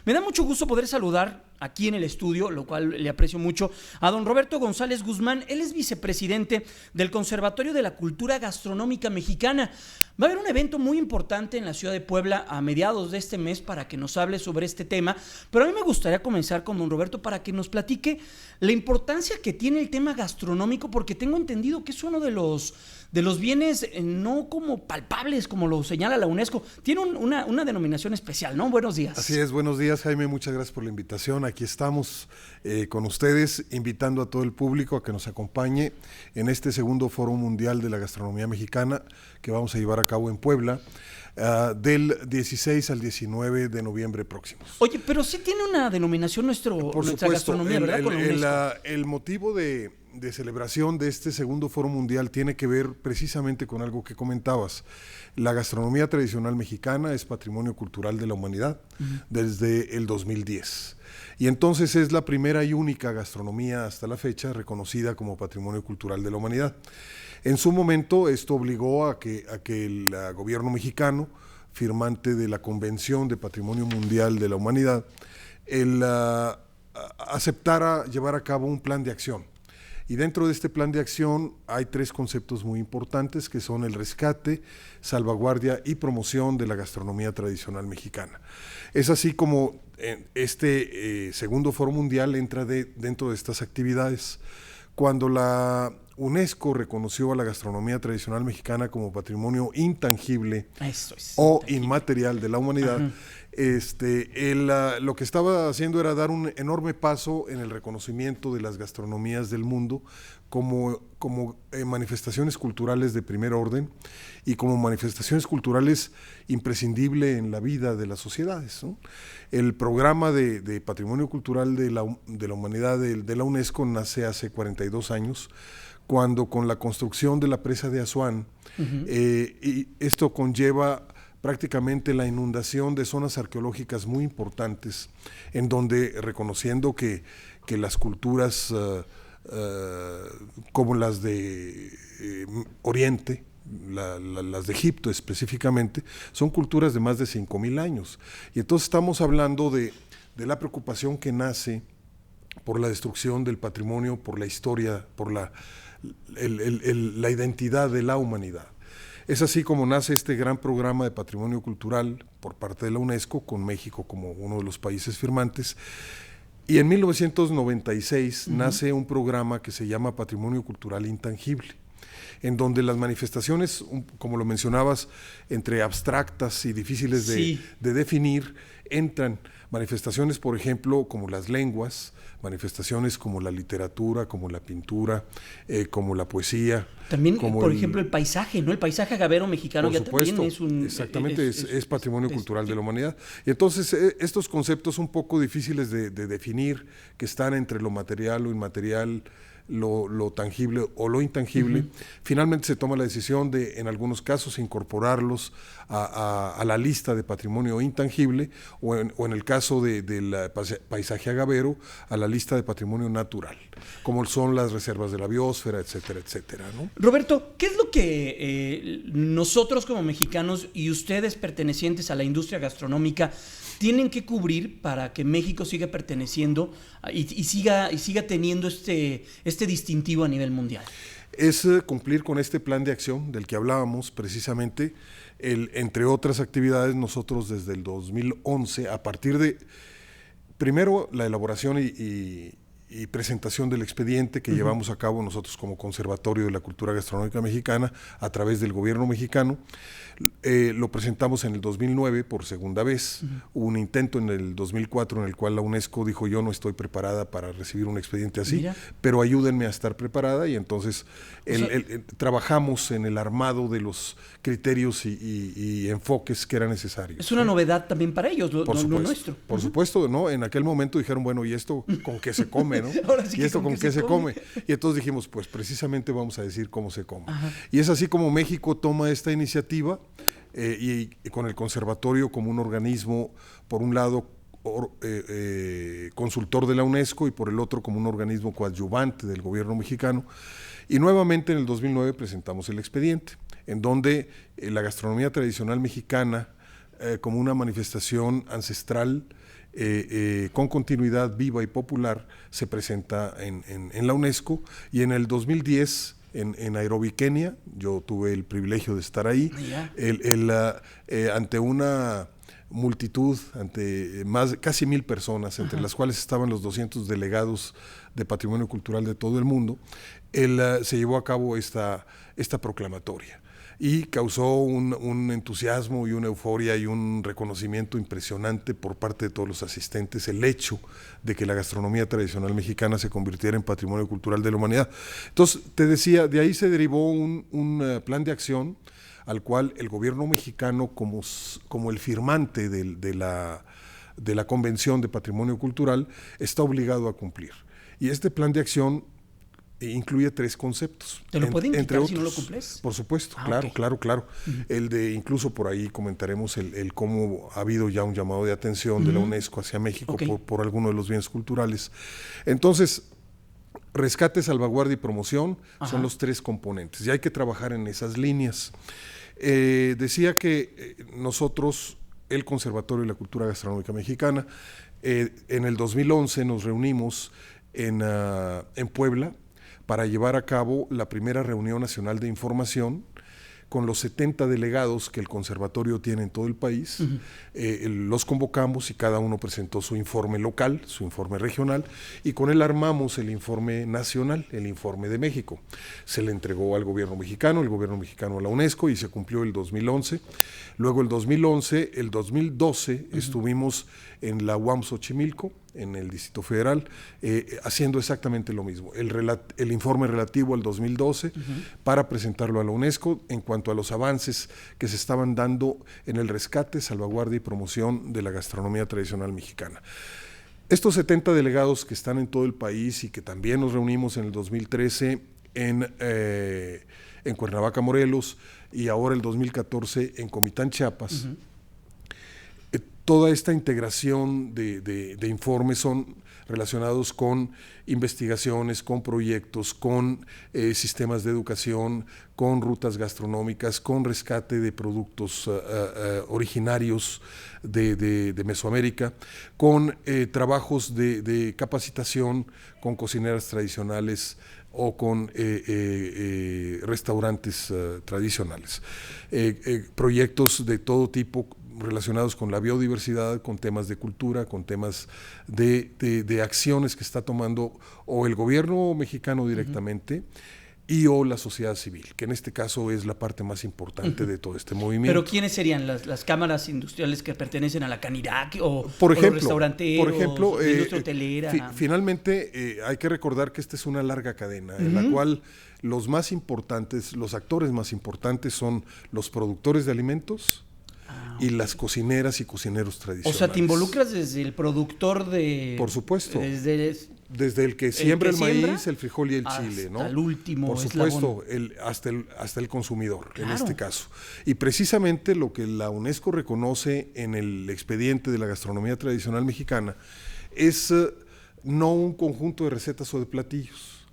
Me da mucho gusto poder saludar aquí en el estudio, lo cual le aprecio mucho, a don Roberto González Guzmán. Él es vicepresidente del Conservatorio de la Cultura Gastronómica Mexicana. Va a haber un evento muy importante en la ciudad de Puebla a mediados de este mes para que nos hable sobre este tema, pero a mí me gustaría comenzar con don Roberto para que nos platique la importancia que tiene el tema gastronómico, porque tengo entendido que es uno de los bienes no como palpables, como lo señala la UNESCO. Tiene una denominación especial, ¿no? Buenos días. Así es, buenos días, Jaime, muchas gracias por la invitación. Aquí estamos con ustedes, invitando a todo el público a que nos acompañe en este segundo Foro Mundial de la Gastronomía Mexicana que vamos a llevar a cabo en Puebla del 16 al 19 de noviembre próximos. Oye, pero sí tiene una denominación nuestra gastronomía, ¿verdad? Con la UNESCO. El motivo de celebración de este segundo Foro Mundial tiene que ver precisamente con algo que comentabas. La gastronomía tradicional mexicana es patrimonio cultural de la humanidad desde el 2010. Y entonces es la primera y única gastronomía hasta la fecha reconocida como patrimonio cultural de la humanidad. En su momento esto obligó a que el gobierno mexicano, firmante de la Convención de Patrimonio Mundial de la Humanidad, aceptara llevar a cabo un plan de acción. Y dentro de este plan de acción hay tres conceptos muy importantes que son el rescate, salvaguardia y promoción de la gastronomía tradicional mexicana. Es así como este segundo Foro Mundial entra dentro de estas actividades. Cuando la UNESCO reconoció a la gastronomía tradicional mexicana como patrimonio intangible o inmaterial de la humanidad, lo que estaba haciendo era dar un enorme paso en el reconocimiento de las gastronomías del mundo como manifestaciones culturales de primer orden y como manifestaciones culturales imprescindibles en la vida de las sociedades, ¿no? El programa de Patrimonio Cultural de la Humanidad de la UNESCO nace hace 42 años, cuando con la construcción de la presa de Asuán, y esto conlleva prácticamente la inundación de zonas arqueológicas muy importantes, en donde reconociendo que las culturas como las de Oriente, las de Egipto específicamente, son culturas de más de 5,000 años. Y entonces estamos hablando de la preocupación que nace por la destrucción del patrimonio, por la historia, por la identidad de la humanidad. Es así como nace este gran programa de patrimonio cultural por parte de la UNESCO, con México como uno de los países firmantes. Y en 1996 nace un programa que se llama Patrimonio Cultural Intangible, en donde las manifestaciones, como lo mencionabas, entre abstractas y difíciles de definir, entran manifestaciones, por ejemplo, como las lenguas, manifestaciones como la literatura, como la pintura, como la poesía. También, por ejemplo, el paisaje, ¿no? El paisaje agavero mexicano ya también es un... Exactamente, es patrimonio cultural de la humanidad. Y entonces estos conceptos un poco difíciles de definir, que están entre lo material, lo inmaterial, lo tangible o lo intangible, finalmente se toma la decisión de, en algunos casos, incorporarlos a la lista de patrimonio intangible o en el caso del paisaje agavero, a la lista de patrimonio natural, como son las reservas de la biosfera, etcétera, etcétera, ¿no? Roberto, ¿qué es lo que nosotros como mexicanos y ustedes pertenecientes a la industria gastronómica tienen que cubrir para que México siga perteneciendo y siga teniendo este distintivo a nivel mundial? Es cumplir con este plan de acción del que hablábamos precisamente. Entre otras actividades, nosotros desde el 2011, a partir de, primero, la elaboración y presentación del expediente que llevamos a cabo nosotros como Conservatorio de la Cultura Gastronómica Mexicana a través del gobierno mexicano, lo presentamos en el 2009 por segunda vez. Hubo un intento en el 2004 en el cual la UNESCO dijo: yo no estoy preparada para recibir un expediente así, pero ayúdenme a estar preparada, y entonces trabajamos en el armado de los criterios y enfoques que eran necesarios. Es una novedad también para ellos, lo nuestro. Por supuesto, ¿no? En aquel momento dijeron, bueno, ¿y esto con qué se come, no? ¿Y esto con qué se come? Y entonces dijimos, pues precisamente vamos a decir cómo se come. Y es así como México toma esta iniciativa, y con el conservatorio como un organismo, por un lado, consultor de la UNESCO, y por el otro como un organismo coadyuvante del gobierno mexicano. Y nuevamente en el 2009 presentamos el expediente, en donde la gastronomía tradicional mexicana, como una manifestación ancestral con continuidad viva y popular se presenta en la UNESCO, y en el 2010 en Nairobi, Kenia, yo tuve el privilegio de estar ahí, ante una multitud, ante casi 1,000 personas, entre las cuales estaban los 200 delegados de patrimonio cultural de todo el mundo, se llevó a cabo esta proclamatoria. Y causó un entusiasmo y una euforia y un reconocimiento impresionante por parte de todos los asistentes, el hecho de que la gastronomía tradicional mexicana se convirtiera en patrimonio cultural de la humanidad. Entonces, te decía, de ahí se derivó un plan de acción al cual el gobierno mexicano, como el firmante de la Convención de Patrimonio Cultural, está obligado a cumplir. Y este plan de acción incluye 3 conceptos. ¿Te lo pueden quitar otros, si no lo cumples? Por supuesto, claro. Uh-huh. El de, incluso por ahí comentaremos el cómo ha habido ya un llamado de atención de la UNESCO hacia México por alguno de los bienes culturales. Entonces, rescate, salvaguardia y promoción son los 3 componentes, y hay que trabajar en esas líneas. Decía que nosotros, el Conservatorio de la Cultura Gastronómica Mexicana, en el 2011 nos reunimos en Puebla para llevar a cabo la primera reunión nacional de información con los 70 delegados que el conservatorio tiene en todo el país. Uh-huh. Los convocamos y cada uno presentó su informe local, su informe regional, y con él armamos el informe nacional, el informe de México. Se le entregó al gobierno mexicano, el gobierno mexicano a la UNESCO, y se cumplió el 2011. Luego el 2011, el 2012 estuvimos en la UAM Xochimilco, en el Distrito Federal, haciendo exactamente lo mismo, el informe relativo al 2012 para presentarlo a la UNESCO en cuanto a los avances que se estaban dando en el rescate, salvaguardia y promoción de la gastronomía tradicional mexicana. Estos 70 delegados que están en todo el país y que también nos reunimos en el 2013 en Cuernavaca, Morelos, y ahora el 2014 en Comitán, Chiapas. Uh-huh. Toda esta integración de informes son relacionados con investigaciones, con proyectos, con sistemas de educación, con rutas gastronómicas, con rescate de productos originarios de Mesoamérica, con trabajos de capacitación con cocineras tradicionales o con restaurantes tradicionales. Proyectos de todo tipo relacionados con la biodiversidad, con temas de cultura, con temas de acciones que está tomando o el gobierno mexicano directamente y o la sociedad civil, que en este caso es la parte más importante de todo este movimiento. ¿Pero quiénes serían las cámaras industriales que pertenecen a la Canirac o los restauranteros, por ejemplo, la industria hotelera? Finalmente, hay que recordar que esta es una larga cadena en la cual los más importantes, los actores más importantes son los productores de alimentos y las cocineras y cocineros tradicionales. O sea, te involucras desde el productor de... Por supuesto. Desde el que siembra el maíz, el frijol y el chile, ¿no? Hasta el último. Por supuesto, hasta el consumidor, claro, en este caso. Y precisamente lo que la UNESCO reconoce en el expediente de la gastronomía tradicional mexicana es no un conjunto de recetas o de platillos,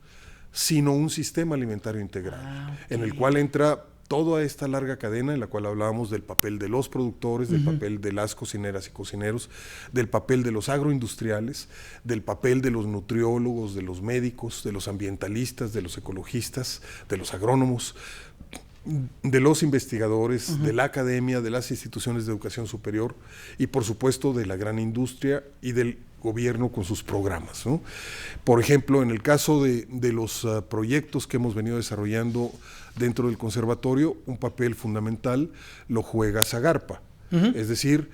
sino un sistema alimentario integral, en el cual entra toda esta larga cadena en la cual hablábamos del papel de los productores, del papel de las cocineras y cocineros, del papel de los agroindustriales, del papel de los nutriólogos, de los médicos, de los ambientalistas, de los ecologistas, de los agrónomos, de los investigadores, de la academia, de las instituciones de educación superior y por supuesto de la gran industria y del gobierno con sus programas, ¿no? Por ejemplo, en el caso de los proyectos que hemos venido desarrollando dentro del conservatorio, un papel fundamental lo juega Zagarpa, es decir,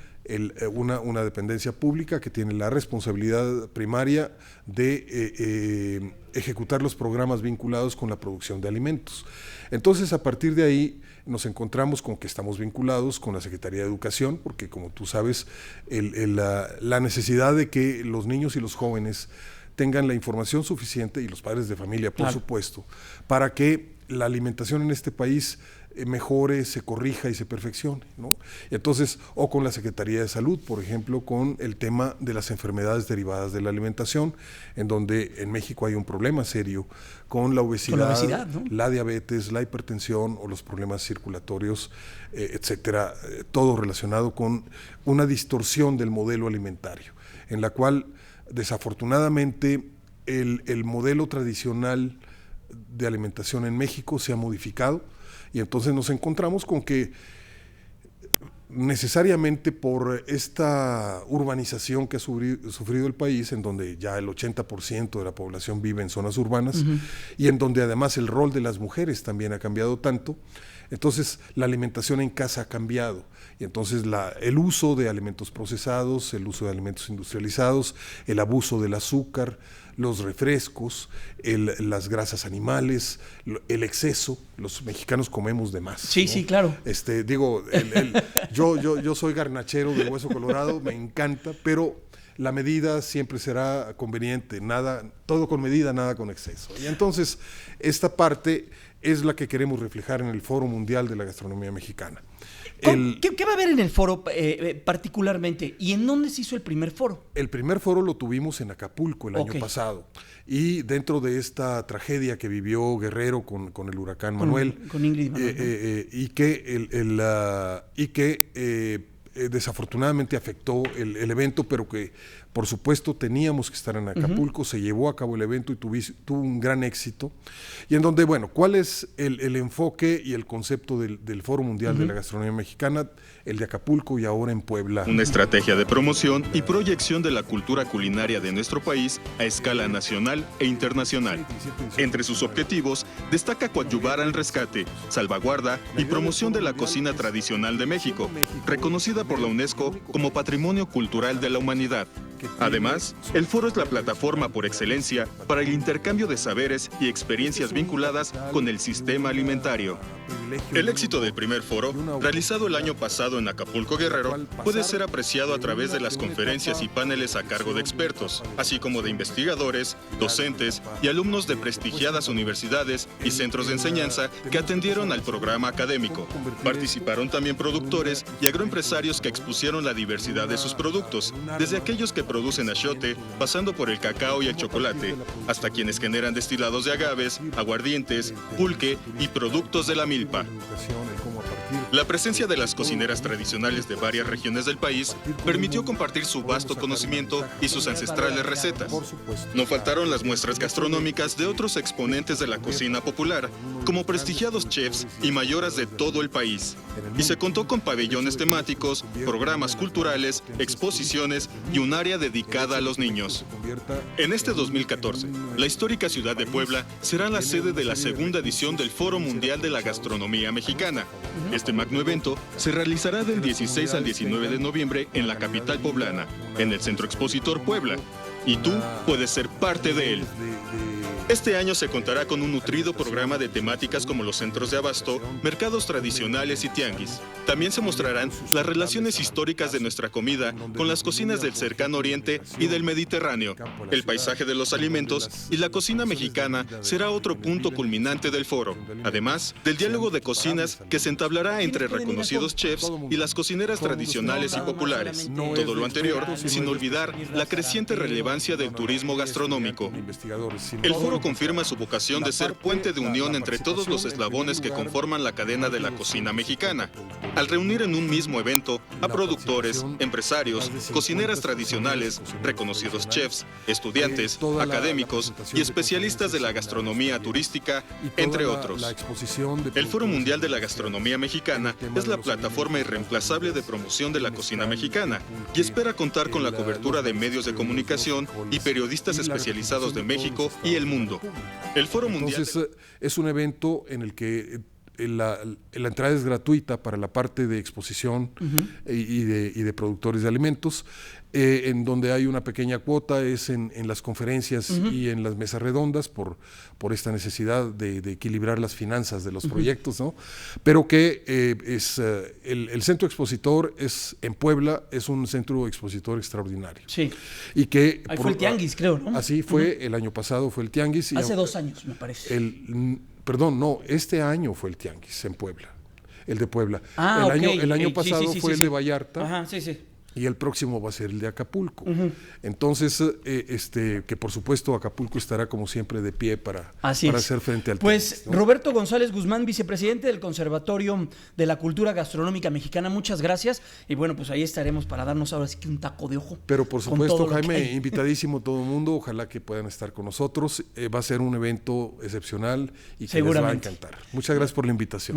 una dependencia pública que tiene la responsabilidad primaria de ejecutar los programas vinculados con la producción de alimentos. Entonces, a partir de ahí, nos encontramos con que estamos vinculados con la Secretaría de Educación, porque como tú sabes, la necesidad de que los niños y los jóvenes tengan la información suficiente, y los padres de familia, por supuesto, para que la alimentación en este país mejore, se corrija y se perfeccione, ¿no? Y entonces, o con la Secretaría de Salud, por ejemplo, con el tema de las enfermedades derivadas de la alimentación, en donde en México hay un problema serio con la obesidad, ¿no? La diabetes, la hipertensión o los problemas circulatorios, etcétera, todo relacionado con una distorsión del modelo alimentario. en la cual desafortunadamente el modelo tradicional de alimentación en México se ha modificado, y entonces nos encontramos con que necesariamente por esta urbanización que ha sufrido el país, en donde ya el 80% de la población vive en zonas urbanas, y en donde además el rol de las mujeres también ha cambiado tanto, entonces la alimentación en casa ha cambiado, y entonces el uso de alimentos procesados, el uso de alimentos industrializados, el abuso del azúcar, los refrescos, las grasas animales, el exceso. Los mexicanos comemos de más. Sí, ¿no? sí, claro. Yo soy garnachero de hueso colorado, me encanta, pero la medida siempre será conveniente, todo con medida, nada con exceso. Y entonces esta parte es la que queremos reflejar en el Foro Mundial de la Gastronomía Mexicana. ¿Qué va a haber en el foro particularmente? ¿Y en dónde se hizo el primer foro? El primer foro lo tuvimos en Acapulco el año pasado. Y dentro de esta tragedia que vivió Guerrero con el huracán Manuel. Con Ingrid Manuel. Y que desafortunadamente afectó el evento, pero que por supuesto teníamos que estar en Acapulco. Se llevó a cabo el evento y tuvo un gran éxito. Y en donde, bueno, ¿cuál es el enfoque y el concepto del Foro Mundial de la Gastronomía Mexicana? El de Acapulco y ahora en Puebla. Una estrategia de promoción y proyección de la cultura culinaria de nuestro país a escala nacional e internacional. Entre sus objetivos destaca coadyuvar al rescate, salvaguarda y promoción de la cocina tradicional de México, reconocida por la UNESCO como Patrimonio Cultural de la Humanidad. Además, el foro es la plataforma por excelencia para el intercambio de saberes y experiencias vinculadas con el sistema alimentario. El éxito del primer foro, realizado el año pasado en Acapulco, Guerrero, puede ser apreciado a través de las conferencias y paneles a cargo de expertos, así como de investigadores, docentes y alumnos de prestigiadas universidades y centros de enseñanza que atendieron al programa académico. Participaron también productores y agroempresarios que expusieron la diversidad de sus productos, desde aquellos que producen achiote, pasando por el cacao y el chocolate, hasta quienes generan destilados de agaves, aguardientes, pulque y productos de la milpa. La presencia de las cocineras tradicionales de varias regiones del país permitió compartir su vasto conocimiento y sus ancestrales recetas. No faltaron las muestras gastronómicas de otros exponentes de la cocina popular, como prestigiados chefs y mayoras de todo el país. Y se contó con pabellones temáticos, programas culturales, exposiciones y un área dedicada a los niños. En este 2014, la histórica ciudad de Puebla será la sede de la segunda edición del Foro Mundial de la Gastronomía Mexicana. Este magno evento se realizará del 16 al 19 de noviembre en la capital poblana, en el Centro Expositor Puebla. Y tú puedes ser parte de él. Este año se contará con un nutrido programa de temáticas como los centros de abasto, mercados tradicionales y tianguis. También se mostrarán las relaciones históricas de nuestra comida con las cocinas del cercano oriente y del Mediterráneo. El paisaje de los alimentos y la cocina mexicana será otro punto culminante del foro, además del diálogo de cocinas que se entablará entre reconocidos chefs y las cocineras tradicionales y populares. Todo lo anterior sin olvidar la creciente relevancia del turismo gastronómico. El foro confirma su vocación de ser puente de unión entre todos los eslabones que conforman la cadena de la cocina mexicana, al reunir en un mismo evento a productores, empresarios, cocineras tradicionales, reconocidos chefs, estudiantes, académicos y especialistas de la gastronomía turística, entre otros. El Foro Mundial de la Gastronomía Mexicana es la plataforma irreemplazable de promoción de la cocina mexicana y espera contar con la cobertura de medios de comunicación y periodistas especializados de México y el mundo. El Foro Mundial. Entonces, es un evento en el que la entrada es gratuita para la parte de exposición y de productores de alimentos. En donde hay una pequeña cuota es en las conferencias y en las mesas redondas por esta necesidad de equilibrar las finanzas de los proyectos, ¿no? Pero que el centro expositor en Puebla es un centro expositor extraordinario. Sí. Y que ahí fue el Tianguis, creo, ¿no? Así fue, el año pasado fue el Tianguis. Hace 2 años, me parece. Este año fue el Tianguis en Puebla, el de Puebla. El año pasado fue el de Vallarta. Ajá, sí. Y el próximo va a ser el de Acapulco. Entonces, que por supuesto Acapulco estará como siempre de pie para hacer frente al Pues tema, ¿no? Roberto González Guzmán, vicepresidente del Conservatorio de la Cultura Gastronómica Mexicana, muchas gracias. Y bueno, pues ahí estaremos para darnos ahora sí que un taco de ojo. Pero por con supuesto, todo lo que Jaime, hay. invitadísimo todo el mundo, ojalá que puedan estar con nosotros. Va a ser un evento excepcional y que les va a Seguramente. encantar. Muchas gracias por la invitación.